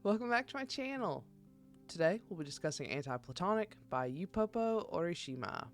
Welcome back to my channel. Today we'll be discussing Anti-Platonic by Yupopo Orishima.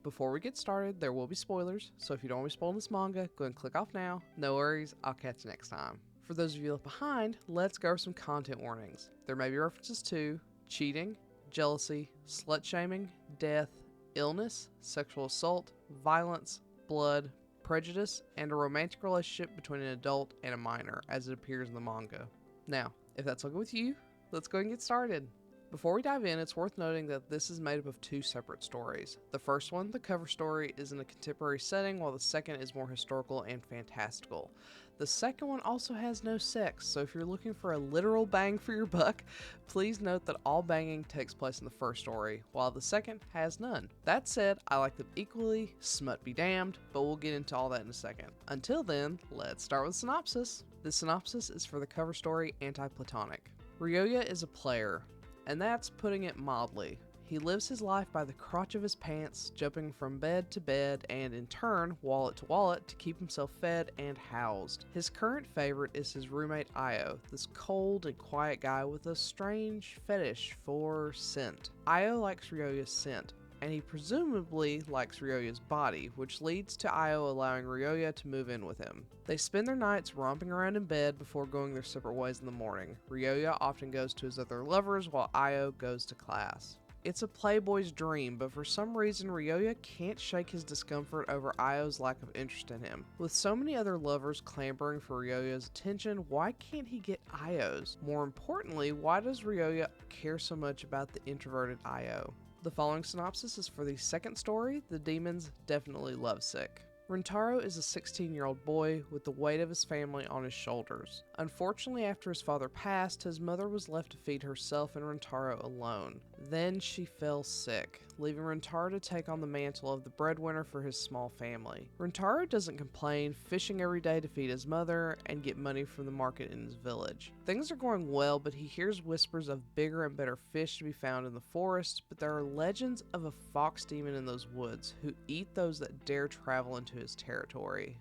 Before we get started, there will be spoilers, so if you don't want to be spoiled in this manga, go ahead and click off now. No worries, I'll catch you next time. For those of you left behind, let's go over some content warnings. There may be references to cheating, jealousy, slut-shaming, death, illness, sexual assault, violence, blood, prejudice, and a romantic relationship between an adult and a minor, as it appears in the manga. Now, if that's okay with you, let's go and get started. Before we dive in, it's worth noting that this is made up of two separate stories. The first one, the cover story, is in a contemporary setting, while the second is more historical and fantastical. The second one also has no sex, so if you're looking for a literal bang for your buck, please note that all banging takes place in the first story, while the second has none. That said, I like them equally, smut be damned, but we'll get into all that in a second. Until then, let's start with the synopsis. The synopsis is for the cover story Anti-Platonic. Ryoya is a player, and that's putting it mildly. He lives his life by the crotch of his pants, jumping from bed to bed and in turn, wallet to wallet to keep himself fed and housed. His current favorite is his roommate Io, this cold and quiet guy with a strange fetish for scent. Io likes Ryoya's scent, and he presumably likes Ryoya's body, which leads to Io allowing Ryoya to move in with him. They spend their nights romping around in bed before going their separate ways in the morning. Ryoya often goes to his other lovers while Io goes to class. It's a playboy's dream, but for some reason Ryoya can't shake his discomfort over Io's lack of interest in him. With so many other lovers clamoring for Ryoya's attention, why can't he get Io's? More importantly, why does Ryoya care so much about the introverted Io? The following synopsis is for the second story, The Demon's Definitely Lovesick. Rentaro is a 16-year-old boy with the weight of his family on his shoulders. Unfortunately, after his father passed, his mother was left to feed herself and Rentaro alone. Then she fell sick, leaving Rentaro to take on the mantle of the breadwinner for his small family. Rentaro doesn't complain, fishing every day to feed his mother and get money from the market in his village. Things are going well, but he hears whispers of bigger and better fish to be found in the forest, but there are legends of a fox demon in those woods who eat those that dare travel into his territory.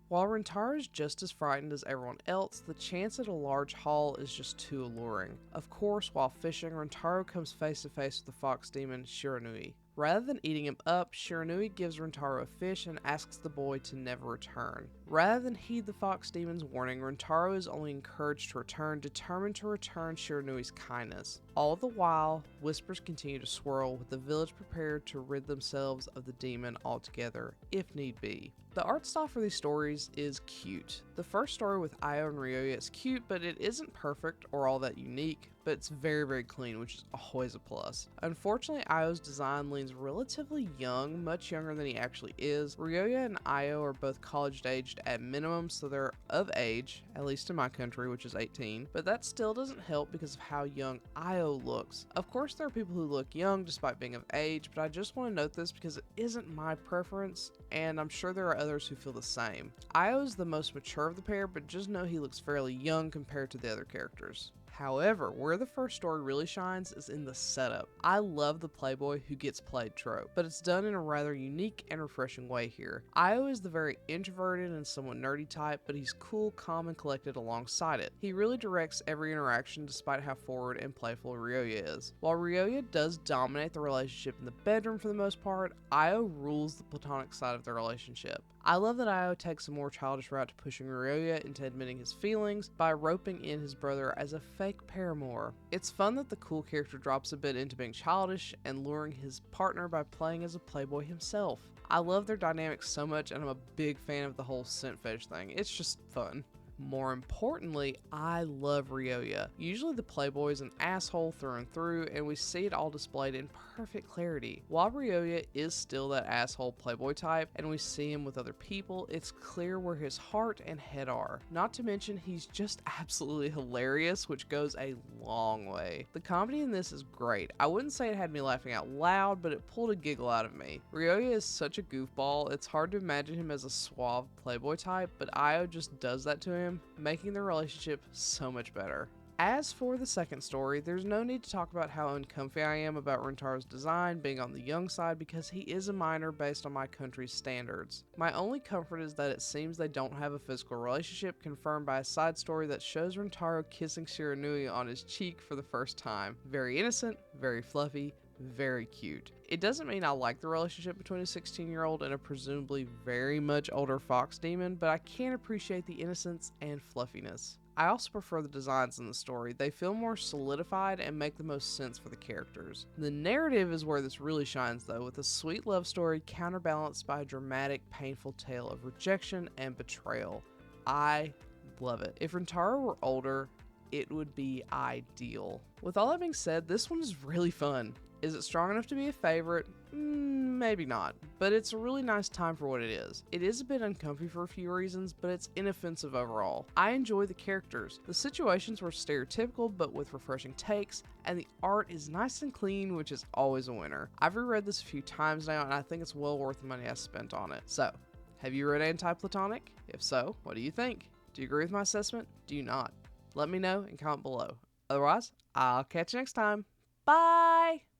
While Rentaro is just as frightened as everyone else, the chance at a large haul is just too alluring. Of course, while fishing, Rentaro comes face to face with the fox demon Shiranui. Rather than eating him up, Shiranui gives Rentaro a fish and asks the boy to never return. Rather than heed the fox demon's warning, Rentaro is only encouraged to return, determined to return Shiranui's kindness. All the while, whispers continue to swirl, with the village prepared to rid themselves of the demon altogether, if need be. The art style for these stories is cute. The first story with Io and Ryoya is cute, but it isn't perfect or all that unique, but it's very clean, which is always a plus. Unfortunately, Io's design leans relatively young, much younger than he actually is. Ryoya and Io are both college-aged at minimum, so they're of age, at least in my country, which is 18, but that still doesn't help because of how young Io looks. Of course, there are people who look young despite being of age, but I just want to note this because it isn't my preference, and I'm sure there are others who feel the same. Io is the most mature of the pair, but just know he looks fairly young compared to the other characters. However, where the first story really shines is in the setup. I love the playboy who gets played trope, but it's done in a rather unique and refreshing way here. Io is the very introverted and somewhat nerdy type, but he's cool, calm, and collected alongside it. He really directs every interaction despite how forward and playful Ryoya is. While Ryoya does dominate the relationship in the bedroom for the most part, Io rules the platonic side of the relationship. I love that Io takes a more childish route to pushing Ryoya into admitting his feelings by roping in his brother as a fake paramour. It's fun that the cool character drops a bit into being childish and luring his partner by playing as a playboy himself. I love their dynamics so much, and I'm a big fan of the whole scent fetish thing. It's just fun. More importantly, I love Ryoya. Usually the playboy is an asshole through and through, and we see it all displayed in perfect clarity. While Ryoya is still that asshole playboy type, and we see him with other people, it's clear where his heart and head are. Not to mention, he's just absolutely hilarious, which goes a long way. The comedy in this is great. I wouldn't say it had me laughing out loud, but it pulled a giggle out of me. Ryoya is such a goofball, it's hard to imagine him as a suave playboy type, but Io just does that to him, making the relationship so much better. As for the second story, there's no need to talk about how uncomfy I am about Rentaro's design being on the young side because he is a minor based on my country's standards. My only comfort is that it seems they don't have a physical relationship, confirmed by a side story that shows Rentaro kissing Shiranui on his cheek for the first time. Very innocent, very fluffy, very cute. It doesn't mean I like the relationship between a 16-year-old and a presumably very much older fox demon, but I can appreciate the innocence and fluffiness. I also prefer the designs in the story. They feel more solidified and make the most sense for the characters. The narrative is where this really shines though, with a sweet love story counterbalanced by a dramatic, painful tale of rejection and betrayal. I love it. If Rentaro were older, it would be ideal. With all that being said, this one is really fun. Is it strong enough to be a favorite? Maybe not, but it's a really nice time for what it is. It is a bit uncomfy for a few reasons, but it's inoffensive overall. I enjoy the characters. The situations were stereotypical, but with refreshing takes, and the art is nice and clean, which is always a winner. I've reread this a few times now, and I think it's well worth the money I spent on it. So, have you read Anti-Platonic? If so, what do you think? Do you agree with my assessment? Do you not? Let me know and comment below. Otherwise, I'll catch you next time. Bye!